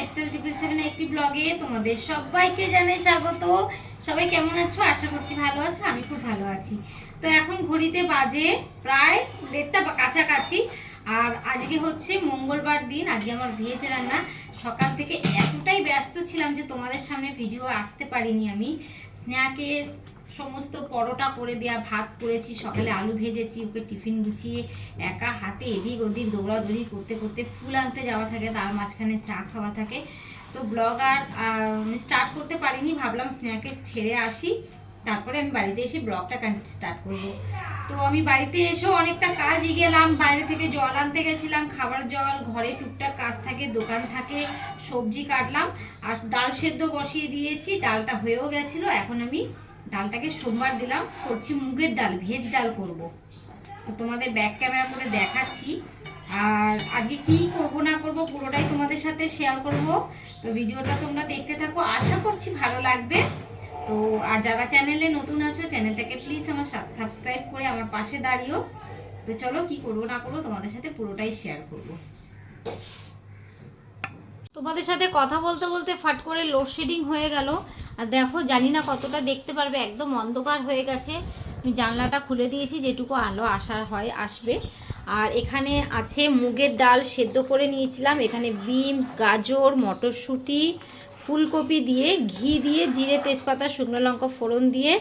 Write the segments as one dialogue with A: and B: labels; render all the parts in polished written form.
A: Lifestyle 777 একটি ব্লগে তোমাদের সবাইকে জানাই স্বাগত। সবাই কেমন আছো? আশা করছি ভালো আছো। আমি খুব ভালো আছি। তো এখন ঘড়িতে বাজে প্রায় 1:30 বা কাছাকাছি। আর আজকে হচ্ছে মঙ্গলবার দিন। আজকে আমার ভেজ রান্না। সকাল থেকে এতটাই ব্যস্ত ছিলাম যে তোমাদের সামনে ভিডিও আসতে পারিনি। আমি স্ন্যাকে সমস্ত পরোটা করে দেওয়া, ভাত করেছি, সকালে আলু ভেজেছি, ওকে টিফিন গুছিয়ে একা হাতে এদিক ওদিক দৌড়াদৌড়ি করতে করতে ফুল আনতে যাওয়া থাকে, তার মাঝখানে চা খাওয়া থাকে। তো ব্লগ আর স্টার্ট করতে পারিনি। ভাবলাম স্ন্যাকে ছেড়ে আসি, তারপরে আমি বাড়িতে এসে ব্লগটা স্টার্ট করব। তো আমি বাড়িতে এসেও অনেকটা কাজ গেলাম। বাইরে থেকে জল আনতে গেছিলাম, খাবার জল, ঘরে টুকটাক কাজ থাকে, দোকান থাকে, সবজি কাটলাম আর ডাল সেদ্ধ বসিয়ে দিয়েছি। ডালটা হয়েও গেছিলো। এখন আমি ডালটাকে সোমবার দিলাম, করছি মুগের ডাল, ভেজ ডাল করব। তো তোমাদের ব্যাক ক্যামেরা করে দেখাচ্ছি। আর আজকে কি করব না করব পুরোটাই তোমাদের সাথে শেয়ার করব। তো ভিডিওটা তোমরা দেখতে থাকো, আশা করছি ভালো লাগবে। তো আর যারা চ্যানেলে নতুন আছো, চ্যানেলটাকে প্লিজ আমার সাবস্ক্রাইব করে আমার পাশে দাঁড়িও। তো চলো কি করবো না করবো তোমাদের সাথে পুরোটাই শেয়ার করব। তোমাদের সাথে কথা বলতে বলতে ফাট করে লোডশেডিং হয়ে গেল। আর দেখো, জানি না কতটা দেখতে পারবে, একদম অন্ধকার হয়ে গেছে। আমি জানলাটা খুলে দিয়েছি, যেটুকু আলো আসার হয় আসবে। আর এখানে আছে মুগের ডাল সেদ্ধ করে নিয়েছিলাম। এখানে বিনস, গাজর, মটরশুঁটি, ফুলকপি দিয়ে ঘি দিয়ে জিরে তেজপাতা শুকনো লঙ্কা ফোড়ন দিয়ে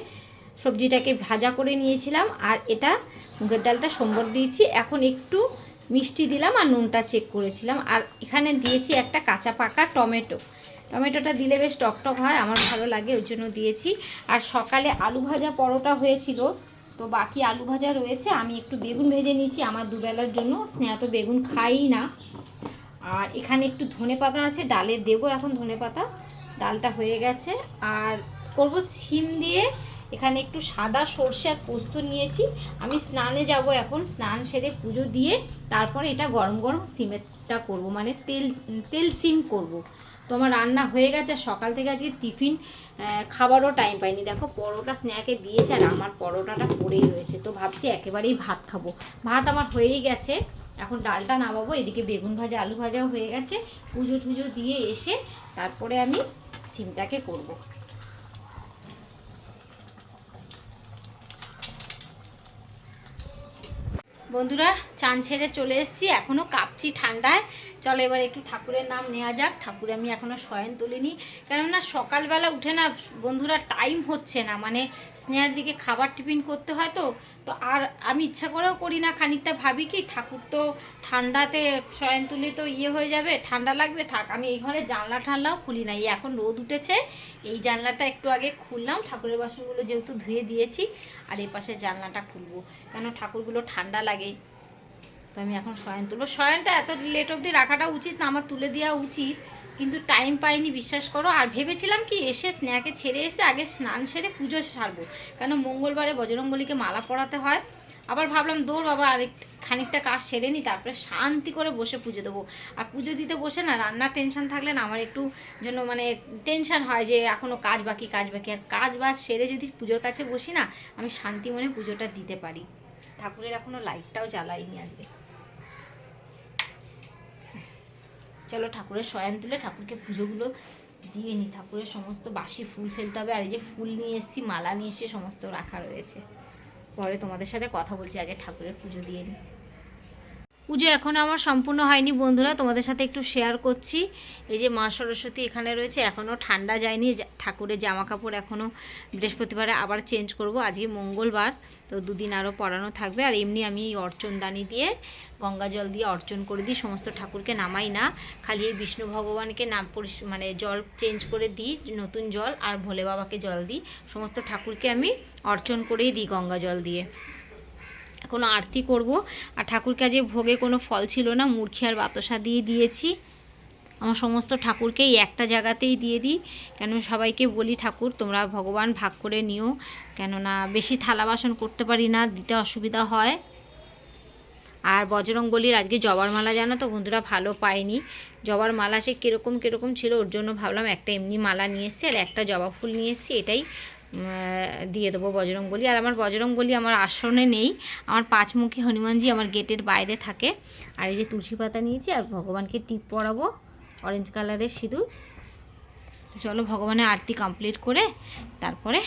A: সবজিটাকে ভাজা করে নিয়েছিলাম। আর এটা মুগের ডালটা সম্বর দিয়েছি। এখন একটু মিষ্টি দিলাম আর নুনটা চেক করেছিলাম। আর এখানে দিয়েছি একটা কাঁচা পাকা টমেটো। টমেটোটা দিলে বেশ টকটক হয়, আমার ভালো লাগে, ওই জন্য দিয়েছি। আর সকালে আলু ভাজা পরোটা হয়েছিল, তো বাকি আলু ভাজা রয়েছে। আমি একটু বেগুন ভেজে নিয়েছি আমার দুবেলার জন্য। স্নেহা তো বেগুন খাই না। আর এখানে একটু ধনেপাতা আছে, ডালে দেবো এখন ধনেপাতা। ডালটা হয়ে গেছে। আর করব সিম দিয়ে। এখানে একটু সাদা সর্ষে আর পোস্ত নিয়েছি। আমি স্নানে যাব এখন, স্নান সেরে পুজো দিয়ে তারপরে এটা গরম গরম সিমেরটা করব, মানে তেল সিম করব। তো আমার রান্না হয়ে গেছে। সকাল থেকে আজকে টিফিন খাবারও টাইম পাইনি। দেখো পরোটা স্ন্যাকে দিয়েছে আর আমার পরোটাটা পড়েই রয়েছে। তো ভাবছি একেবারেই ভাত খাবো। ভাত আমার হয়েই গেছে, এখন ডালটা নামাবো। এদিকে বেগুন ভাজা আলু ভাজাও হয়ে গেছে। পুজো টুজো দিয়ে এসে তারপরে আমি সিমটাকে করব। বন্ধুরা, চান ছেড়ে চলে এসেছি, এখনও কাঁপছি ঠান্ডায়। চলো এবার একটু ঠাকুরের নাম নেওয়া যাক। ঠাকুর আমি এখনও শয়ন তুলিনি, কেননা সকালবেলা উঠে না বন্ধুরা টাইম হচ্ছে না, মানে স্নেহার দিকে খাবার টিফিন করতে হয়। তো আর আমি ইচ্ছা করেও করি না। খানিকটা ভাবি কি ঠাকুর তো ঠান্ডাতে শয়ন তুলি তো হয়ে যাবে, ঠান্ডা লাগবে, থাক। আমি এই ঘরে জানলা ঠান্ডাও খুলি না। এখন রোদ উঠেছে, এই জানলাটা একটু আগে খুললাম, ঠাকুরের বাসনগুলো যেহেতু ধুয়ে দিয়েছি। আর এই পাশে জানলাটা খুলবো, কেন ঠাকুরগুলো ঠান্ডা লাগে। তো আমি এখন শয়ন তুলবো। শয়নটা এত লেট অবধি রাখাটা উচিত না, আমার তুলে দেওয়া উচিত, কিন্তু টাইম পাইনি, বিশ্বাস করো। আর ভেবেছিলাম কি এসে স্নেহাকে ছেড়ে এসে আগে স্নান সেরে পুজো সারবো, কেন মঙ্গলবারে বজরংবলীকে মালা পরাতে হয়। আবার ভাবলাম দৌড় বাবা, আরেক খানিকটা কাজ সেরে নিই, তারপরে শান্তি করে বসে পুজো দেবো। আর পুজো দিতে বসে না রান্নার টেনশন থাকলে না আমার একটু জন্য মানে টেনশন হয় যে এখনও কাজ বাকি কাজ বাকি। আর কাজ বাজ সেরে যদি পুজোর কাছে বসি না, আমি শান্তি মনে পুজোটা দিতে পারি। ঠাকুরের এখনও লাইটটাও জ্বালাইনি আজকে। চলো ঠাকুরের শয়ন তুলে ঠাকুরকে পুজোগুলো দিয়ে নিই। ঠাকুরের সমস্ত বাসি ফুল ফেলতে হবে। আর এই যে ফুল নিয়ে এসেছি, মালা নিয়ে এসে সমস্ত রাখা রয়েছে। পরে তোমাদের সাথে কথা বলছি, আগে ঠাকুরের পুজো দিয়ে নিই। পুজো এখনও আমার সম্পূর্ণ হয়নি বন্ধুরা, তোমাদের সাথে একটু শেয়ার করছি। এই যে মা সরস্বতী এখানে রয়েছে, এখনও ঠান্ডা যায়নি। ঠাকুরের জামা কাপড় এখনও বৃহস্পতিবারে আবার চেঞ্জ করব। আজকে মঙ্গলবার, তো দুদিন আরও পরানো থাকবে। আর এমনি আমি এই অর্চনদানি দিয়ে গঙ্গা জল দিয়ে অর্চন করে দিই। সমস্ত ঠাকুরকে নামাই না, খালি এই বিষ্ণু ভগবানকে মানে জল চেঞ্জ করে দিই, নতুন জল, আর ভোলে বাবাকে জল দিই। সমস্ত ঠাকুরকে আমি অর্চন করেই দিই গঙ্গা জল দিয়ে। কোনো আরতি করব। আর ঠাকুরকে আজকে ভোগে কোনো ফল ছিল না, মুরখি আর বাতাসা দিয়ে দিয়েছি। আমার সমস্ত ঠাকুরকেই একটা জায়গাতেই দিয়ে দিই, কেন সবাইকে বলি ঠাকুর তোমরা ভগবান ভাগ করে নিও, কেননা বেশি থালা বাসন করতে পারি না, দিতে অসুবিধা হয়। আর বজরংবলীর আজকে জবার মালা জানো তো বন্ধুরা ভালো পাইনি। জবার মালা সে কীরকম ছিল, ওর জন্য ভাবলাম একটা এমনি মালা নিয়ে এসেছি আর একটা জবা ফুল নিয়ে এসেছি, এটাই দিয়ে দেবো বজরংবলী। আর আমার বজরংবলী আমার আসনে নেই, আমার পাঁচমুখী হনুমানজি আমার গেটের বাইরে থাকে। আর এই যে তুলসী পাতা নিয়েছি আর ভগবানকে টিপ পরাবো, অরেঞ্জ কালারের সিঁদুর। চলো ভগবানের আরতি কমপ্লিট করে তারপরে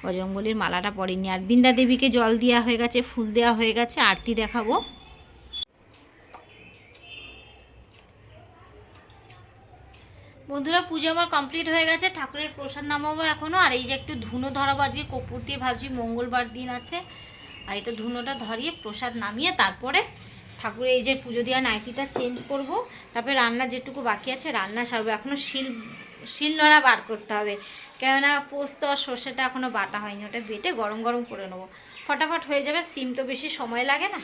A: বজরংবলীর মালাটা পরিনি। আর বৃন্দা দেবীকে জল দেওয়া হয়ে গেছে, ফুল দেওয়া হয়ে গেছে, আরতি দেখাবো। বন্ধুরা পুজো আমার কমপ্লিট হয়ে গেছে, ঠাকুরের প্রসাদ নামাবো এখনও। আর এই যে একটু ধুনো ধরাবো, আজকে কর্পূর দিয়ে ভাবছি, মঙ্গলবার দিন আছে। আর এটা ধুনোটা ধরিয়ে প্রসাদ নামিয়ে তারপরে ঠাকুরের এই যে পুজো দেওয়া নাইটিটা চেঞ্জ করব। তারপরে রান্না যেটুকু বাকি আছে রান্না সারবো। এখনও শিলনোড়া বার করতে হবে, কেননা পোস্ত আর সর্ষেটা এখনও বাটা হয়নি। ওটা বেটে গরম গরম করে নেবো, ফটাফট হয়ে যাবে। সিম তো বেশি সময় লাগে না।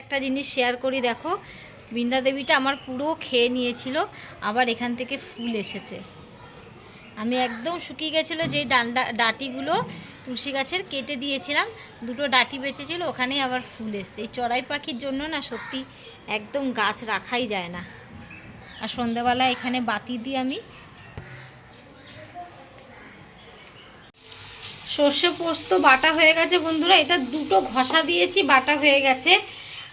A: একটা জিনিস শেয়ার করি, দেখো বৃন্দা দেবীটা আমার পুরো খেয়ে নিয়েছিল, আবার এখান থেকে ফুল এসেছে। আমি একদম শুকিয়ে গেছিলো, যেই ডাঁটিগুলো তুলসী গাছের কেটে দিয়েছিলাম, দুটো ডাঁটি বেঁচেছিল, ওখানেই আবার ফুল এসছে। এই চড়াই পাখির জন্য না সত্যি একদম গাছ রাখাই যায় না। আর সন্ধ্যাবেলা এখানে বাতি দিই আমি। সর্ষে পোস্ত বাটা হয়ে গেছে বন্ধুরা, এটা দুটো ঘষা দিয়েছি, বাটা হয়ে গেছে।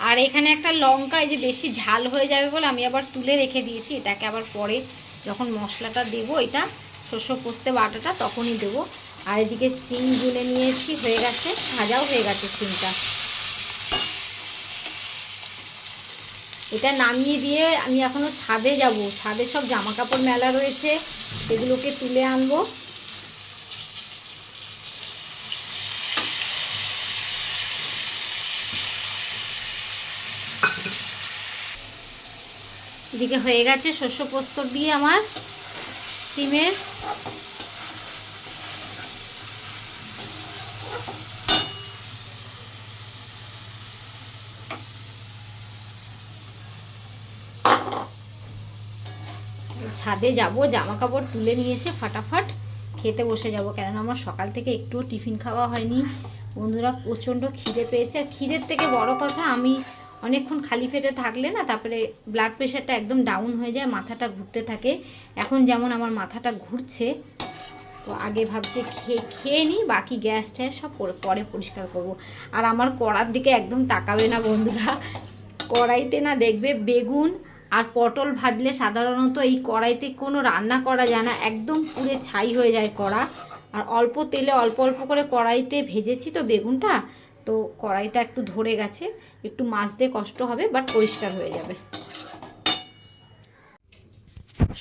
A: আর এখানে একটা লঙ্কা, এই যে বেশি ঝাল হয়ে যাবে বলে আমি আবার তুলে রেখে দিয়েছি, এটাকে আবার পরে যখন মশলাটা দেবো, এটা সর্ষে পোস্তে বাটাটা তখনই দেবো। আর এদিকে সিম গুলে নিয়েছি, হয়ে গেছে, ভাজাও হয়ে গেছে সিমটা। এটা নামিয়ে দিয়ে আমি এখনও ছাদে যাব, ছাদে সব জামা কাপড় মেলা রয়েছে, সেগুলোকে তুলে আনবো। এদিকে হয়ে গেছে শস্য পোস্ত দিয়ে আমার সিমের। ছাদে যাব, জামা কাপড় তুলে নিয়ে এসে ফাটাফাট খেতে বসে যাব, কেননা আমার সকাল থেকে একটুও টিফিন খাওয়া হয়নি বন্ধুরা। প্রচণ্ড খিদে পেয়েছে। আর খিদের থেকে বড় কথা, আমি অনেকক্ষণ খালি পেটে থাকলে না তারপরে ব্লাড প্রেশারটা একদম ডাউন হয়ে যায়, মাথাটা ঘুরতে থাকে। এখন যেমন আমার মাথাটা ঘুরছে, তো আগে ভাবছি খেয়ে নিই, বাকি গ্যাস ট্যাস সব পরে পরিষ্কার করব। আর আমার কড়ার দিকে একদম তাকাবে না বন্ধুরা, কড়াইতে না দেখবে বেগুন আর পটল ভাজলে সাধারণত এই কড়াইতে কোনো রান্না করা যায় না, একদম পুড়ে ছাই হয়ে যায় কড়া। আর অল্প তেলে অল্প অল্প করে কড়াইতে ভেজেছি তো বেগুনটা, তো কড়াইটা একটু ধরে গেছে, একটু মাজতে কষ্ট হবে, বাট পরিষ্কার হয়ে যাবে।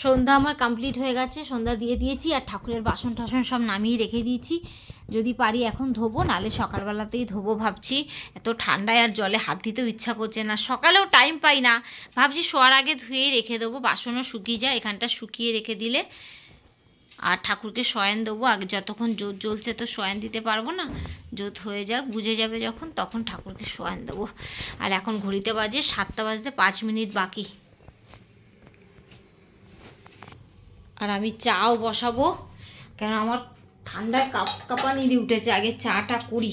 A: সন্ধ্যা আমার কমপ্লিট হয়ে গেছে, সন্ধ্যা দিয়ে দিয়েছি। আর ঠাকুরের বাসন টাসন সব নামিয়ে রেখে দিয়েছি, যদি পারি এখন ধোবো, নালে সকালবেলাতেই ধোবো ভাবছি। এত ঠান্ডায় আর জলে হাত দিতেও ইচ্ছা করছে না, সকালেও টাইম পাই না, ভাবছি শোয়ার আগে ধুয়েই রেখে দেবো, বাসনও শুকিয়ে যায়, এখানটা শুকিয়ে রেখে দিলে। আর ঠাকুরকে শয়ন দেবো, আগে যতক্ষণ জোত জ্বলছে তো শয়ন দিতে পারবো না, জোত হয়ে যাক, বুঝে যাবে যখন, তখন ঠাকুরকে শয়ন দেবো। আর এখন ঘড়িতে বাজে 7টা বাজতে 5 মিনিট বাকি। আর আমি চাও বসাবো, কেন আমার ঠান্ডায় কাঁপানি দিয়ে উঠেছে, আগে চাটা করি।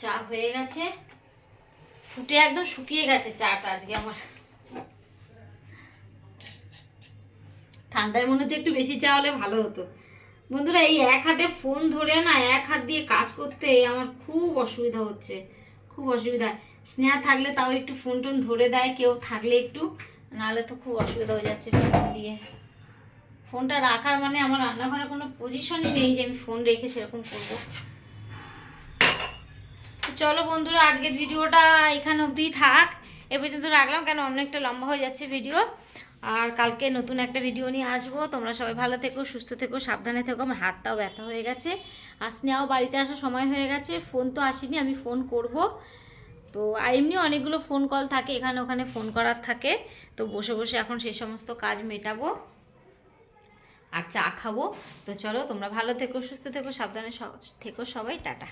A: চা হয়ে গেছে, ফুটে একদম শুকিয়ে গেছে চাটা আজকে আমার। ঠান্ডায় মনে হচ্ছে একটু বেশি চা হলে ভালো হতো, বন্ধুরা এই এক হাতে ফোন ধরে না এক হাত দিয়ে কাজ করতে আমার খুব অসুবিধা হচ্ছে, খুব অসুবিধা। স্নেহা থাকলে তাও একটু ফোন টোন ধরে দেয়, কেউ থাকলে একটু, নাহলে তো খুব অসুবিধা হয়ে যাচ্ছে ফোন দিয়ে। ফোনটা রাখার মানে আমার রান্নাঘরে কোনো পজিশনই নেই যে আমি ফোন রেখে সেরকম করবো। চলো বন্ধুরা আজকের ভিডিওটা এখানে অবধি থাক, এ পর্যন্ত রাখলাম, কেন অনেকটা লম্বা হয়ে যাচ্ছে ভিডিও। আর কালকে নতুন একটা ভিডিও নিয়ে আসবো। তোমরা সবাই ভালো থেকো, সুস্থ থেকো, সাবধানে থেকো। আমার হাতটাও ব্যথা হয়ে গেছে, আর স্নেহাও বাড়িতে আসার সময় হয়ে গেছে। ফোন তো আসেনি, আমি ফোন করব। তো আর এমনি অনেকগুলো ফোন কল থাকে, এখানে ওখানে ফোন করার থাকে। তো বসে বসে এখন সেই সমস্ত কাজ মেটাবো আর চা খাবো। তো চলো তোমরা ভালো থেকো, সুস্থ থেকো, সাবধানে থেকো সবাই, টাটা।